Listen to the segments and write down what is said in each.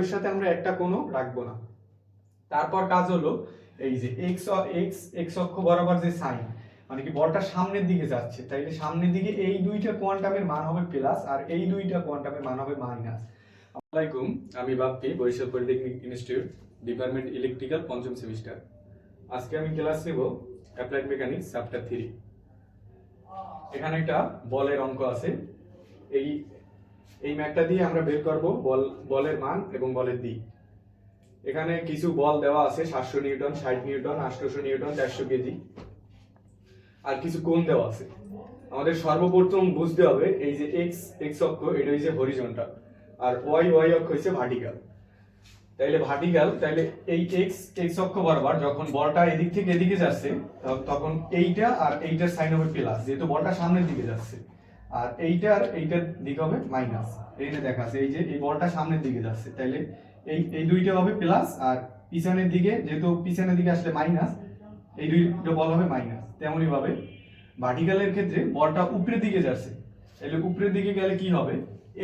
এর সাথে আমরা একটা কোণও রাখবো না। তারপর কাজ হলো এই যে এক্স অক্ষ বরাবর যে সাইন, মানে কি বলটা সামনের দিকে যাচ্ছে, তাইলে সামনের দিকে এই দুইটা কোয়ান্টামের মান হবে প্লাস আর এই দুইটা কোয়ান্টামের মান হবে মাইনাস। আসসালামু আলাইকুম, আমি Bappi, Barishal polytechnic institute, department electrical, পঞ্চম সেমিস্টার। আজকে আমি ক্লাস নেব অ্যাপ্লাইড মেকানিক্স চ্যাপ্টার 3। এখানে একটা বলের অঙ্ক আছে। এই ম্যাথটা দিয়ে আমরা বের করব বলের মান এবং বলের দিক। এখানে কিছু বল দেওয়া আছে 700 নিউটন, 60 নিউটন, 800 নিউটন, 400 কেজি, আর কিছু কোণ দেওয়া আছে। আমাদের সর্বপ্রথম বুঝতে হবে এই যে এক্স অক্ষ এটা হচ্ছে হরিজন্টাল আর ওয়াই অক্ষ হচ্ছে ভার্টিক্যাল। তাইলে এই এক্স অক্ষ বরাবর যখন বলটা এদিক থেকে এদিকে যাচ্ছে তখন এইটা আর এইটার সাইন হবে প্লাস, যেহেতু বলটা সামনের দিকে যাচ্ছে, আর এইটার দিক হবে মাইনাস। এই যে দেখা আছে এই যে এই বলটা সামনের দিকে যাচ্ছে, তাইলে এই দুইটা হবে প্লাস, আর পিছনের দিকে যেহেতু পিছনের দিকে আসলে মাইনাস, এই দুইটা বল হবে মাইনাস। তেমনি ভাবে ভার্টিক্যালের ক্ষেত্রে বলটা উপরের দিকে যাচ্ছে, তাহলে উপরের দিকে গেলে কি হবে,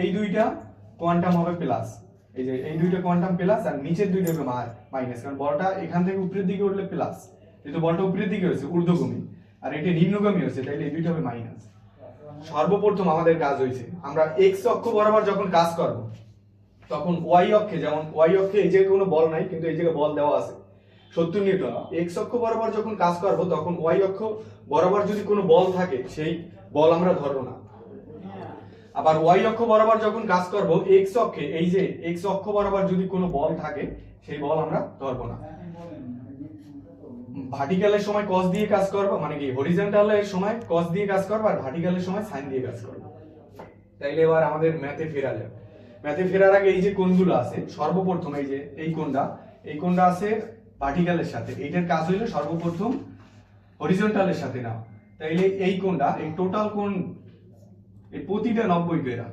এই দুইটা কোয়ান্টাম হবে প্লাস, এই যে এই দুইটা কোয়ান্টাম প্লাস, আর নিচের দুইটা হবে মাইনাস, কারণ বলটা এখান থেকে উপরের দিকে উঠলে প্লাস, যেহেতু বলটা উপরের দিকে হয়েছে ঊর্ধ্বগামী, আর এটা নিম্নগামী হয়েছে, তাহলে এই দুইটা হবে মাইনাস। সর্বপ্রথম আমাদের কাজ হয়েছে আমরা এক্স অক্ষ বরাবর যখন কাজ করব তখন ওয়াই অক্ষে, যেমন ওয়াই অক্ষে এই জায়গায় কোনো বল নাই কিন্তু এই জায়গায় বল দেওয়া আছে 70 নিউটন। এক্স অক্ষ বরাবর যখন কাজ করব তখন ওয়াই অক্ষ বরাবর যদি কোনো বল থাকে সেই বল আমরা ধরবো না। আবার ওয়াই অক্ষ বরাবর যখন কাজ করব এক্স অক্ষে, এই যে এক্স অক্ষ বরাবর যদি কোনো বল থাকে সেই বল আমরা ধরবো না। ভার্টিক্যালের সময় কস দিয়ে কাজ করব, মানে কি হরিজন্টালের সময় কস দিয়ে কাজ করব, আর ভার্টিক্যালের সময় সাইন দিয়ে কাজ করব। তাইলে এবার আমাদের ম্যাথে ফেরা যাক। ম্যাথে ফেরার আগে এই যে কোণগুলো আছে, সর্বপ্রথম এই যে এই কোণটা আছে ভার্টিক্যালের সাথে, এইটার কাজ হইলো সর্বপ্রথম হরিজন্টালের সাথে না। তাইলে এই কোণটা, এই টোটাল কোণ, এই প্রতিটা 90 করে,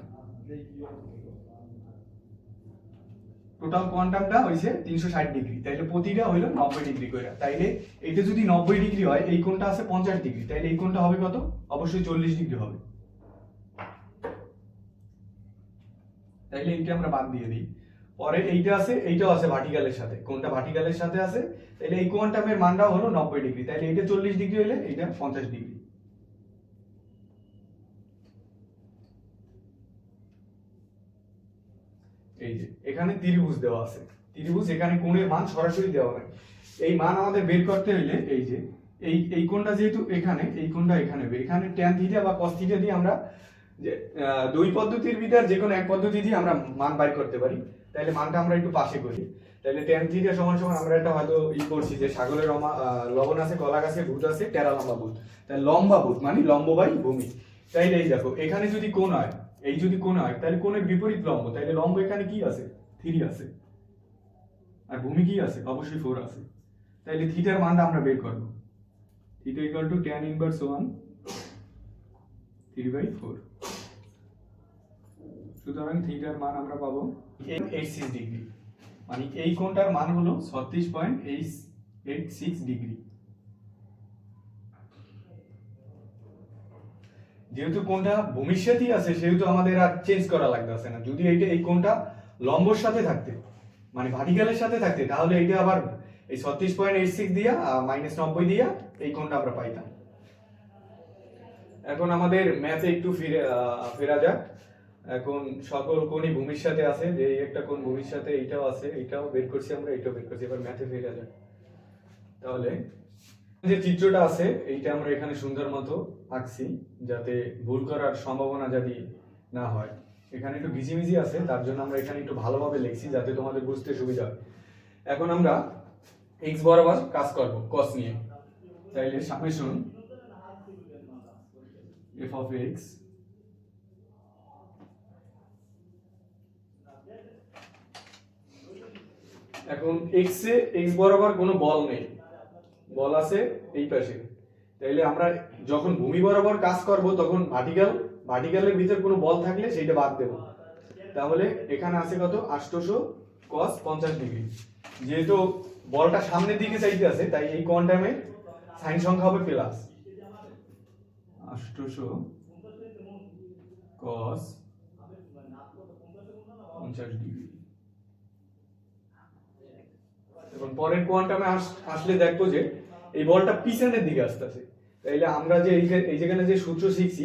টোটাল কোয়ান্টামটা হইছে 360 ডিগ্রি, তাইলে প্রতিটা হইলো 90 ডিগ্রি করে। তাইলে এটা যদি 90 ডিগ্রি হয়, এই কোণটা আছে 50 ডিগ্রি, তাইলে এই কোণটা হবে কত? অবশ্যই 40 ডিগ্রি হবে। তাইলে এইটা আমরা বাদ দিয়ে দিই। পরে এইটাও আছে ভার্টিক্যালের সাথে, কোণটা ভার্টিক্যালের সাথে আছে, তাইলে এই কোয়ান্টামের মানটাও হলো 90 ডিগ্রি, তাইলে এটা 40 ডিগ্রি হলে এইটা 50 ডিগ্রি। এই যে এখানে ত্রিভুজ দেওয়া আছে, ত্রিভুজ, এখানে কোণের মান সরাসরি দেওয়া নাই। এই মান আমাদের বের করতে হইলে এই যে এই কোণটা যেহেতু এখানে, এই কোণটা এখানে হবে, এখানে ট্যান থিটা বা কস থিটা দিয়ে আমরা যে দুই পদ্ধতির ভিতর যে কোনো এক পদ্ধতি দিয়ে আমরা মান বাইর করতে পারি। তাহলে মানটা আমরা একটু পাশে করি। তাহলে ট্যান থিটা সমান সমান আমরা একটা হয়তো করছি যে সাগরের লবণ আছে, কলা গাছে ভূত আছে, টেরা লম্বা ভূত, তাহলে লম্বা ভূত মানে লম্ব বাই ভূমি। তাইলে এই দেখো এখানে যদি কোণ হয়, এই যদি কোণ হয় তাহলে কোণের বিপরীত লম্ব, তাহলে লম্ব এখানে কি আছে? 3 আছে, আর ভূমি কি আছে? অবশ্যই 4 আছে। তাহলে থিটার মানটা আমরা বের করব। Theta equal two tan inverse 1 3/4। সুতরাং থিটার মান আমরা পাবো 86 ডিগ্রি, মানে এই কোণটার মান হলো 36.86 ডিগ্রি। যেহেতু কোণটা ভূমির সাথেই আছে সেহেতু আমাদের আর চেঞ্জ করা লাগতেছে না। যদি এই কোণটা লম্বর সাথে থাকতে, মানে ভার্টিক্যালের সাথে থাকতে, তাহলে এটা আবার এই 36.86 দিয়া -90 দিয়া এই কোণটা আমরা পাইতাম। এখন আমাদের ম্যাথে একটু ফেরা যাক। এখন সকল কোণই ভূমির সাথে আছে, যে এই একটা কোণ ভূমির সাথে, এইটাও আছে, এইটাও বের করছি আমরা, এইটাও বের করছি। এবার ম্যাথে ফেরা যাক। তাহলে যে চিত্রটা আছে এইটা আমরা এখানে সুন্দর মতো আঁকছি যাতে ভুল করার সম্ভাবনা যদি না হয়। এখানে একটু ঘিজিমিজি আছে, তার জন্য আমরা এখানে একটু ভালোভাবে লিখছি যাতে তোমাদের বুঝতে সুবিধা হয়। এখন আমরা এক্স বরাবর কাজ করব cos নিয়ে। তাইলে সামেশন f of x এখন x বরাবর কোনো বল নেই, বল আছে এই পাশে। তাইলে আমরা যখন ভূমি বরাবর কাজ করব তখন ভার্টিক্যালের ভিতর কোনো বল থাকলে সেটা বাদ দেব। তাহলে এখানে আছে কত? 800 cos 50 ডিগ্রি। যেহেতু বলটা সামনের দিকে চাইতে আছে তাই এই কোয়ান্টামের সাইন সংখ্যা হবে প্লাস 800 cos 50 ডিগ্রি। এখন পরের কোয়ান্টামে আসলে দেখবো যে এই বলটা পিছনের দিকে আসতেছে, তাইলে আমরা যে এই যেখানে যে সূত্র শিখছি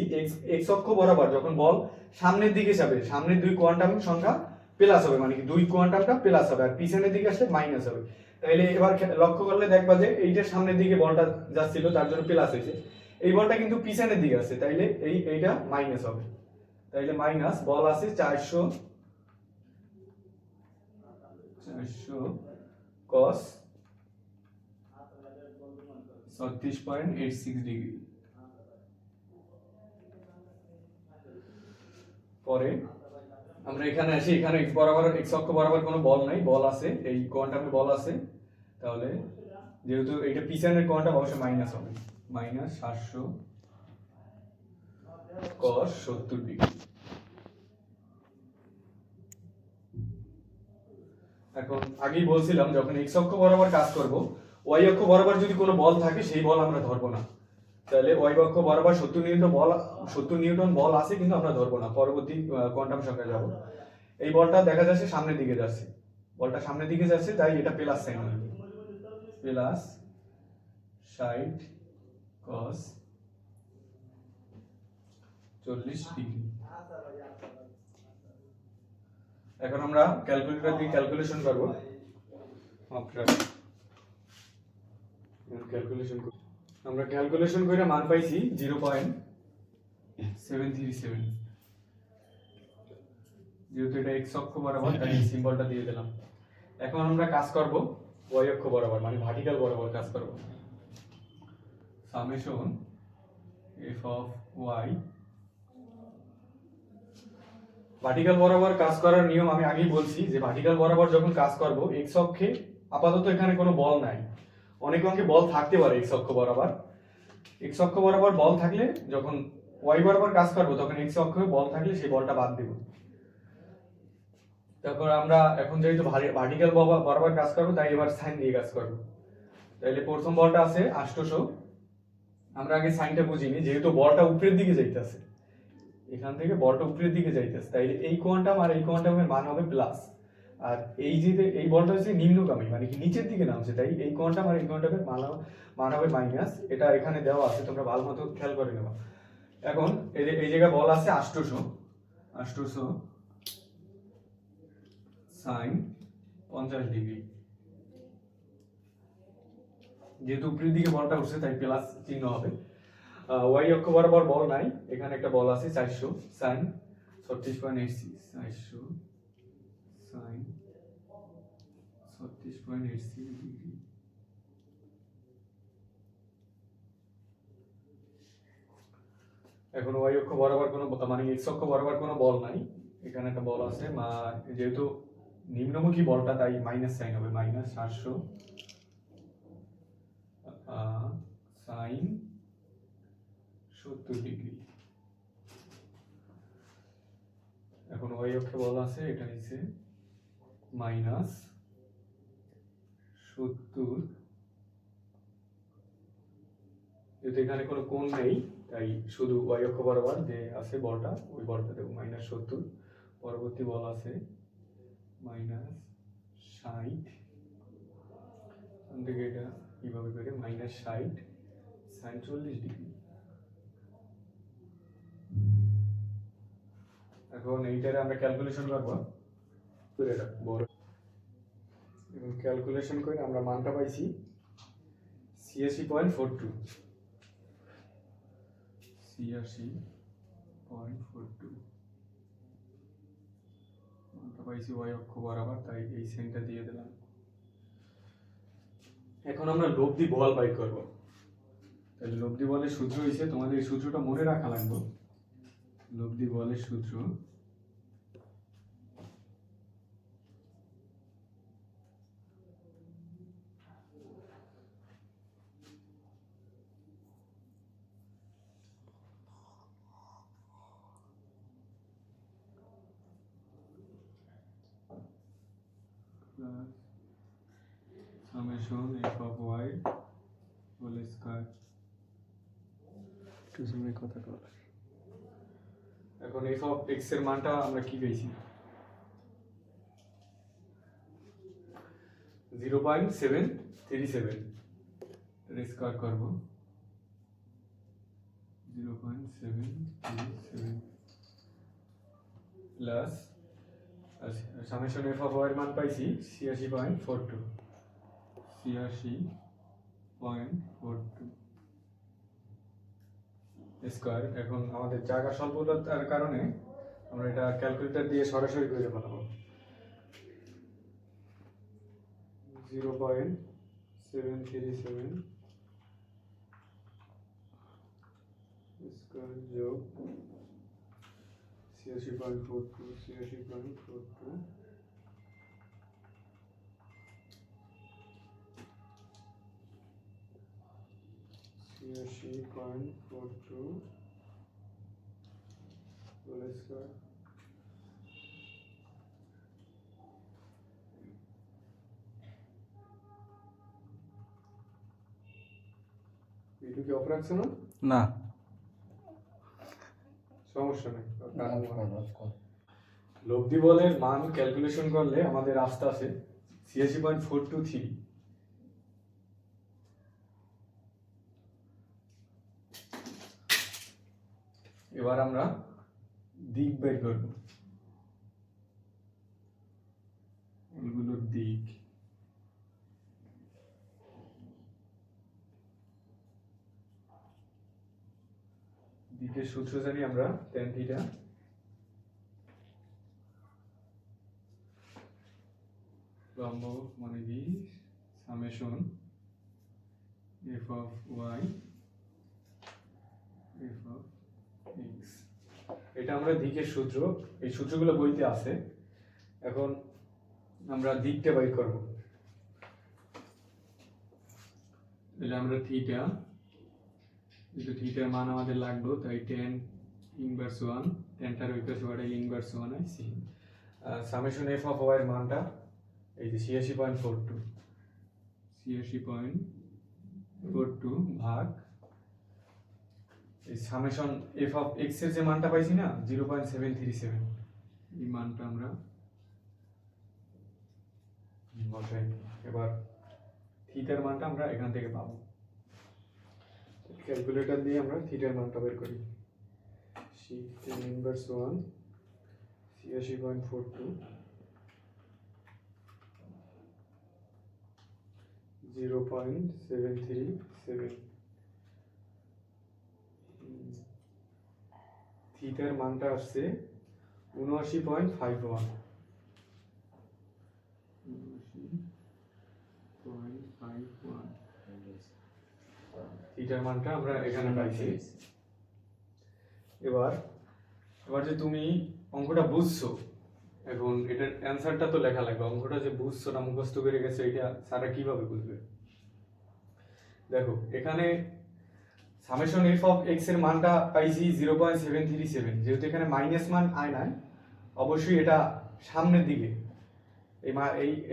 এক্স অক্ষ বরাবর যখন বল সামনের দিকে যাবে, সামনের দুই কোয়ান্টাম সংখ্যা প্লাস হবে, মানে কি দুই কোয়ান্টামটা প্লাস হবে, আর পিছনের দিকে আসলে মাইনাস হবে। তাইলে এবার লক্ষ্য করলে দেখবা যে এইটার সামনের দিকে বলটা যাচ্ছিল তার জন্য প্লাস হয়েছে, এই বলটা কিন্তু পিছনের দিকে আসছে, তাইলে এইটা মাইনাস হবে। তাইলে মাইনাস বল আছে 400 cos 36.86 ডিগ্রি। পরে আমরা এখানে আসি, এখানে x বরাবর x অক্ষ বরাবর কোনো বল নাই, বল আছে এই কোয়ান্টামে বল আছে, তাহলে যেহেতু এটা পিছনের কোয়ান্টাম অবশ্যই মাইনাস হবে, মাইনাস 700 cos 70 ডিগ্রি। এখন আগেই বলছিলাম যখন x অক্ষ বরাবর কাজ করব, y অক্ষ বরাবর যদি কোনো বল থাকে সেই বল আমরা ধরবো না, তাহলে y অক্ষ বরাবর 70 নিউটন বল আছে কিন্তু আমরা ধরবো না। পরবর্তী কোয়ান্টাম সংখ্যা যাব, এই বলটা দেখা যাচ্ছে সামনের দিকে যাচ্ছে, বলটা সামনের দিকে যাচ্ছে তাই এটা প্লাস সাইন হবে, প্লাস 60 cos 40 ডিগ্রি। এখন আমরা ক্যালকুলেটর দিয়ে ক্যালকুলেশন করব, আমরা ক্যালকুলেশন করে মান পাইছি 0.737, যেহেতু এটা x অক্ষ বরাবর তাই এই সিম্বলটা দিয়ে দিলাম। এখন আমরা কাজ করব y অক্ষ বরাবর, মানে ভার্টিক্যাল বরাবর কাজ করব। Summation f of y, vertical বরাবর কাজ করার নিয়ম আমি আগেই বলছি যে ভার্টিক্যাল বরাবর যখন কাজ করব x অক্ষে আপাতত এখানে কোনো বল নাই, অনেক অঙ্কে বল থাকতে পারে x অক্ষ বরাবর, x অক্ষ বরাবর বল থাকলে যখন y বরাবর কাজ করব তখন x অক্ষে বল থাকলে সেই বলটা বাদ দেব। তারপর আমরা এখন যেহেতু ভার্টিক্যাল বরাবর কাজ করব তাই এবার সাইন দিয়ে কাজ করব। তাহলে প্রথম বলটা আছে 800, আমরা আগে সাইনটা বুঝিনি, যেহেতু বলটা উপরের দিকে যাইতেছে, এখান থেকে বলটা উপরের দিকে যাইতেছে, তাইলে এই কোয়ান্টাম আর এই কোয়ান্টামের মান হবে প্লাস, আর এই যে এই বলটা হচ্ছে নিম্নগামী, মানে কি নিচের দিকে নামছে, তাই এই কোয়ান্টাম আর এই কোয়ান্টামের মান হবে মাইনাস। এটা এখানে দেওয়া আছে, তোমরা ভালো মতো খেয়াল করে নেবা। এখন এই জায়গায় বল আছে 800 সাইন 50 ডিগ্রি, যেহেতু উপরের দিকে বলটা উঠছে তাই প্লাস চিহ্ন হবে। y অক্ষ বরাবর বল নাই, এখানে একটা বল আছে 400 সাইন 36.86, 400 সাইন 36.86 ডিগ্রি। এখন y অক্ষ বরাবর কোনো, মানে x অক্ষ বরাবর কোনো বল নাই, এখানে একটা বল আছে, যেহেতু নিম্নমুখী বলটা তাই মাইনাস সাইন হবে, মাইনাস 700 সাইন 70 ডিগ্রি। এখন y অক্ষে বল আছে, এটা নিচে মাইনাস 70, যেহেতু এখানে কোনো কোণ নেই তাই শুধু y অক্ষ বরাবর যে আছে বলটা ওই বলটা দেবো মাইনাস 70। পরবর্তী বল আছে মাইনাস 60, থেকে এটা কিভাবে করে মাইনাস 60 সাইন 40 ডিগ্রি। এখন এইটারে আমরা ক্যালকুলেশন করব, এবং ক্যালকুলেশন করে আমরা মানটা পাইছি 86.42, 86.42 মানটা পাইছি y অক্ষ বরাবর, তাই এই সেন্টার দিয়ে দিলাম। এখন আমরা লব্ধি বল বাই করব, তাহলে লব্ধি বলের সূত্র হইছে, তোমাদের এই সূত্রটা মনে রাখা লাগবে। লব্ধি বলের সূত্র summation f of y whole square to সামনে কথা কর। এখন f of x এর মানটা আমরা কি পেয়েছি, 0.737 স্কোয়ার করব 0.737 plus summation F of Y এর মান পাইছি 86.42 স্কোয়ার। এখন আমাদের জায়গা স্বল্পতার কারণে আমরা এটা ক্যালকুলেটর দিয়ে সরাসরি করে ফেলাবো। 0.737 স্কোয়ার যোগ 86.42 হোল স্কোয়ার। এটা কি অফ রাখছো না? না, সমস্যা নেই। লব্ধি বলের মান ক্যালকুলেশন করলে আমাদের আসতে আসে 86.423। এবার আমরা দিক বের করব, এগুলোর দিক। দিকের সূত্র জানি আমরা tan থিটা লম্ব মানে কি summation f of y f of x। এটা আমরা দিকের সূত্র, এই সূত্রগুলো বইতে আছে। এখন আমরা দিকটা বের করব। এটা আমরা থিটা, যেহেতু থিটার মান আমাদের লাগলো তাই tan ইনভার্স 1, tanটার ওইপাশে ওয়াটাইল ইনভার্স 1 আইছি। সামেশন f of y এর মানটা এই যে 86.42 ভাগ এই সামেশন f of x এর যে মানটা পাইছি না 0.737, এই মানটা আমরা বসাই। এবার থিটার মানটা আমরা এখান থেকে পাবো। ক্যালকুলেটর দিয়ে আমরা থিটার মানটা বের করি। tan inverse 1 86.42 0.737। থিটার মানটা আসছে 79.51। থিটার মানটা আমরা এখানে পাইছি। এবার যে তুমি অঙ্কটা বুঝছো, এখন এটার অ্যানসারটা তো লেখা লাগবে। অঙ্কটা যে বুঝছো না মুখস্থ করে গেছে এটা স্যাররা কিভাবে বুঝবে? দেখো এখানে সামেশন এফ অফ এক্স এর মানটা পাইছি 0.737। যেহেতু এখানে মাইনাস মান আয় নাই, অবশ্যই এটা সামনের দিকে,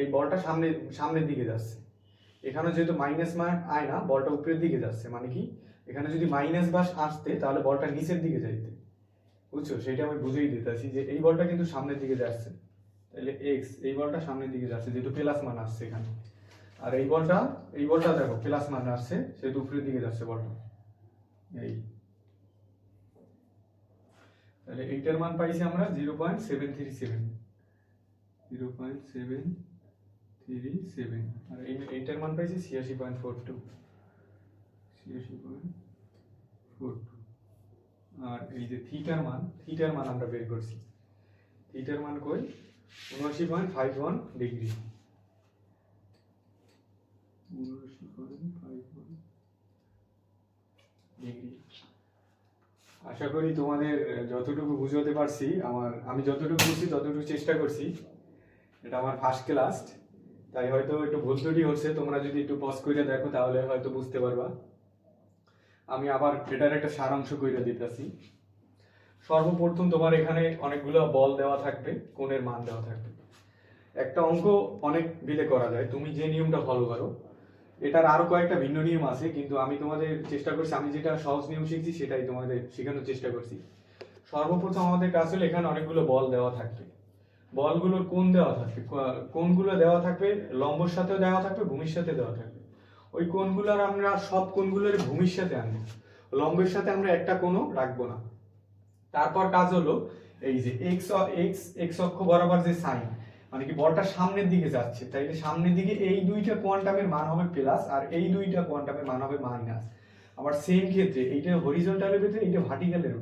এই বলটা সামনের দিকে যাচ্ছে। এখানে যেহেতু মাইনাস মান আয় না, বলটা উপরের দিকে যাচ্ছে। মানে কি এখানে যদি মাইনাস বাস আসতে তাহলে বলটা নিচের দিকে যাইতে, বুঝছো? সেটা আমি বুঝেই দিতেছি যে এই বলটা কিন্তু সামনের দিকে যাচ্ছে, তাহলে এক্স এই বলটা সামনের দিকে যাচ্ছে যেহেতু প্লাস মান আসছে এখানে। আর এই বলটা দেখো প্লাস মান আসছে সেহেতু উপরের দিকে যাচ্ছে বলটা। এই তাহলে এইটার মান পাইছি আমরা 0.737 আর এইটার মান পাইছি 86.42। আর এই যে থিটার মান আমরা বের করছি। থিটার মান কই 79.51 ডিগ্রি। 79.51 ডিগ্রি। আশা করি তোমাদের যতটুকু বুঝাতে পারছি, আমি যতটুকু বুঝছি ততটুকু চেষ্টা করছি। এটা আমার ফার্স্ট ক্লাস, তাই হয়তো একটু ভুল ত্রুটি হচ্ছে। তোমরা যদি একটু পজ করে দেখো তাহলে হয়তো বুঝতে পারবা। আমি আবার এটার একটা সারাংশ করে দিতেছি। সর্বপ্রথম তোমার এখানে অনেকগুলো বল দেওয়া থাকবে, কোণের মান দেওয়া থাকবে। একটা অঙ্ক অনেক বিলে করা যায়, তুমি যে নিয়মটা ফলো করো। এটার আরো কয়েকটা ভিন্ন নিয়ম আছে, কিন্তু আমি তোমাদের চেষ্টা করছি, আমি যেটা সহজ নিয়ম শিখছি সেটাই তোমাদের শেখানোর চেষ্টা করছি। সর্বপ্রথম আমাদের কাছে হলো এখানে অনেকগুলো বল দেওয়া থাকবে। বলগুলোর কোণ দেওয়া থাকবে, কোণগুলো দেওয়া থাকবে লম্বর সাথেও দেওয়া থাকবে, ভূমির সাথে দেওয়া থাকবে। ওই কোণগুলোর আমরা সব কোণগুলোর ভূমির সাথে আনবো, লম্বের সাথে আমরা একটা কোণও রাখবো না। তারপর কাজ হলো এই যে এক্স এক্স এক্স অক্ষ বরাবর যে সাইন, মানে কি বলটা সামনের দিকে যাচ্ছে, তাইলে সামনের দিকে এই দুইটা কোয়ান্টামের মান হবে প্লাস আর এই দুইটা কোয়ান্টামের মান হবে মাইনাস। আবার সেম ক্ষেত্রে এইটা হরিজন্টালের ভিতরে, এইটা ভার্টিক্যালের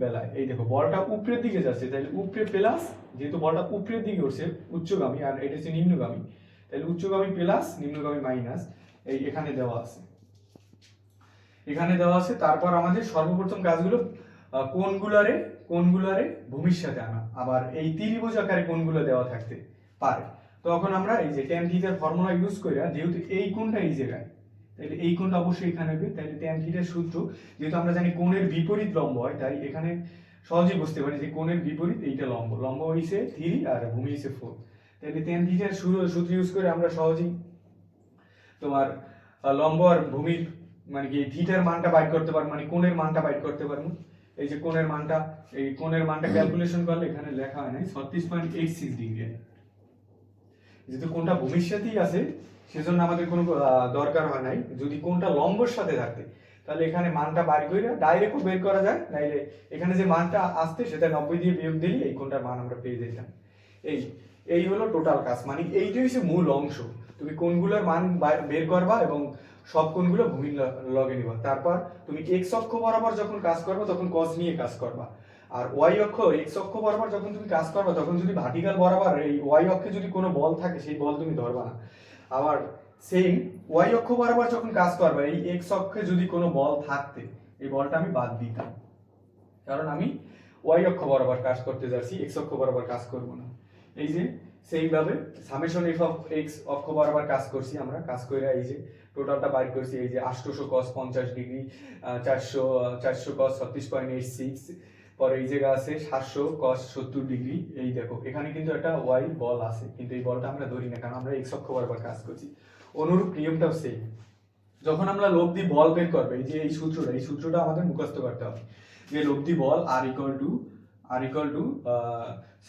বেলায় এই দেখো বলটা উপরের দিকে যাচ্ছে, তাহলে উপরে প্লাস, যেহেতু বলটা উপরের দিকে উঠছে উচ্চগামী আর এটা হচ্ছে নিম্নগামী, তাহলে উচ্চগামী প্লাস নিম্নগামী মাইনাস এই এখানে দেওয়া আছে, এখানে দেওয়া আছে। তারপর আমাদের সর্বপ্রথম কাজগুলো কোণগুলারে ভূমির সাথে আনা, আবার এই ত্রিভুজ আকারে কোণগুলো দেওয়া থাকতে পারে, তখন আমরা এই যে ট্যান থিটার ফর্মুলা ইউজ করে, যেহেতু এই কোণটা এই জায়গায়, তাহলে এই কোণটা অবশ্যই এখানে হবে, তাহলে ট্যান থিটার সূত্র, যেহেতু আমরা জানি কোণের বিপরীত লম্ব হয়, তাই এখানে সহজেই বুঝতে পারি যে কোণের বিপরীত এইটা লম্ব, লম্ব হইছে 3 আর ভূমি হইছে 4, তাহলে ট্যান থিটার সূত্র ইউজ করে আমরা সহজেই তোমার লম্ব আর ভূমির মানে কি থিটার মানটা বাইর করতে পারবো, মানে কোণের মানটা বাইর করতে পারবো। এই যে কোণের মানটা ক্যালকুলেশন করলে এখানে লেখা হয় নাই 36.86 ডিগ্রি, যেহেতু কোণটা ভূমির সাথেই আছে সেজন্য আমাদের কোনো দরকার হয় নাই। যদি কোণটা লম্বর সাথে থাকে তাহলে এখানে মানটা বাইর করে ডাইরেক্টও বের করা যায়, নাইলে এখানে যে মানটা আসছে সেটা 90 দিয়ে বিয়োগ দিলে এই কোণটার মান আমরা পেয়ে যেতাম। এই হলো টোটাল কাজ, মানে এইটাই হচ্ছে মূল অংশ। তুমি কোণগুলোর মান বের করবা এবং সব কোণগুলো ভূমির লগে নিবা। তারপর তুমি এক্স অক্ষ বরাবর যখন কাজ করবা তখন cos নিয়ে কাজ করবা, আর ওয়াই অক্ষ এক্স অক্ষ বরাবর যখন তুমি কাজ করবা তখন যদি ভার্টিক্যাল বরাবর এই ওয়াই অক্ষে যদি কোনো বল থাকে সেই বল তুমি ধরবা না। আবার সেম ওয়াই অক্ষ বরাবর যখন কাজ করবা এই এক্স অক্ষে যদি কোনো বল থাকতে এই বলটা আমি বাদ দিতাম, কারণ আমি ওয়াই অক্ষ বরাবর কাজ করতে যাচ্ছি, এক্স অক্ষ বরাবর কাজ করব না। এই যে সেইভাবে সামেশন এফ অফ এক্স অক্ষ বরাবর কাজ করছি, আমরা কাজ করে এই যে টোটালটা বাইর করছি, এই যে 800 cos 50 ডিগ্রি, 400 cos 36.86, পরে এই জায়গা আছে 700 cos 70 ডিগ্রি। এই দেখো এখানে কিন্তু একটা ওয়াই বল আছে, কিন্তু এই বলটা আমরা ধরি না কারণ আমরা এক্স অক্ষ বরাবর কাজ করছি। অনুরূপ নিয়মটাও সেম, যখন আমরা লব্ধি বল বের করবে এই যে এই সূত্রটা আমাদের মুখস্থ করতে হবে, যে লব্ধি বল আর equal to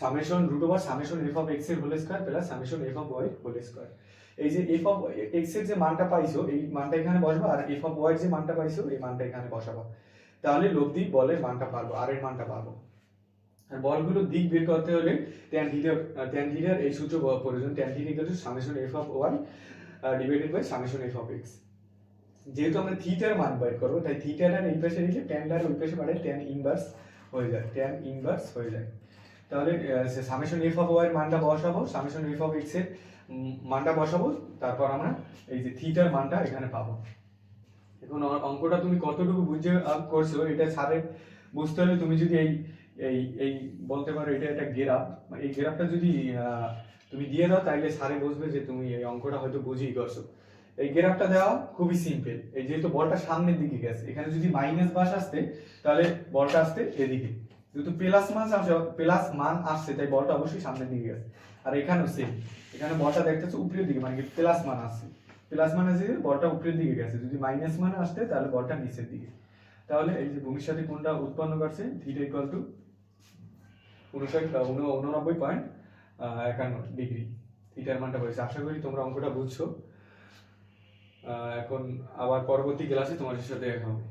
summation root over summation F of X এর whole square plus summation F of Y whole square. এই যে এফ অফ এক্স এর যে মানটা পাইছো এই মানটা এখানে বসাবা, আর এফ অফ ওয়াই এর যে মানটা পাইছো এই মানটা এখানে বসাবা, তাহলে লব্ধি বলের মানটা পারবো, আর এর মানটা পাবো। আর বলগুলোর দিক বের করতে হলে ট্যান থিটার এই সূত্র প্রয়োজন, tan theta equal to summation F of Y divided by summation F of X. যেহেতু আমরা থিটার মান বের করবো তাই থিটাটার এই পাশে রেখে ট্যানটার ওই পাশে পাঠাই ট্যান ইনভার্স হয়ে যায়, তাহলে সামেশন এফ অফ ওয়াই এর মানটা বসাবো, সামেশন এফ অফ এক্স এর মানটা বসাবো, তারপর আমরা এই যে থিটার মানটা এখানে পাবো। এখন অঙ্কটা তুমি কতটুকু বুঝে করছো এটা ছাড়ে বুঝতে হলে তুমি যদি এই এই এই বলতে পারো এটা একটা গ্রাফ, এই গ্রাফটা যদি তুমি দিয়ে দাও তাইলে স্যারে বুঝবে যে তুমি এই অঙ্কটা হয়তো বুঝেই করছো। এই গ্রাফটা দেওয়া খুবই সিম্পল, এই যেহেতু বলটা সামনের দিকে গেছে এখানে যদি মাইনাস বাস আসতে তাহলে বলটা আসতে এদিকে, যেহেতু প্লাস মান আসছে তাই বলটা অবশ্যই সামনের দিকে গেছে। আর এখানেও সেম, এখানে বলটা দেখতেছো উপরের দিকে, মানে কি প্লাস মান আসছে, প্লাস মান আছে বলটা উপরের দিকে গেছে, যদি মাইনাস মান আসতে তাহলে বলটা নিচের দিকে। তাহলে এই যে ভূমির সাথে কোণটা উৎপন্ন করছে থিটা ইকুয়াল টু 89.51 ডিগ্রি থিটার মানটা বলেছে। আশা করি তোমরা অঙ্কটা বুঝছো। এখন আবার পরবর্তী ক্লাসে তোমাদের সাথে দেখা হবে।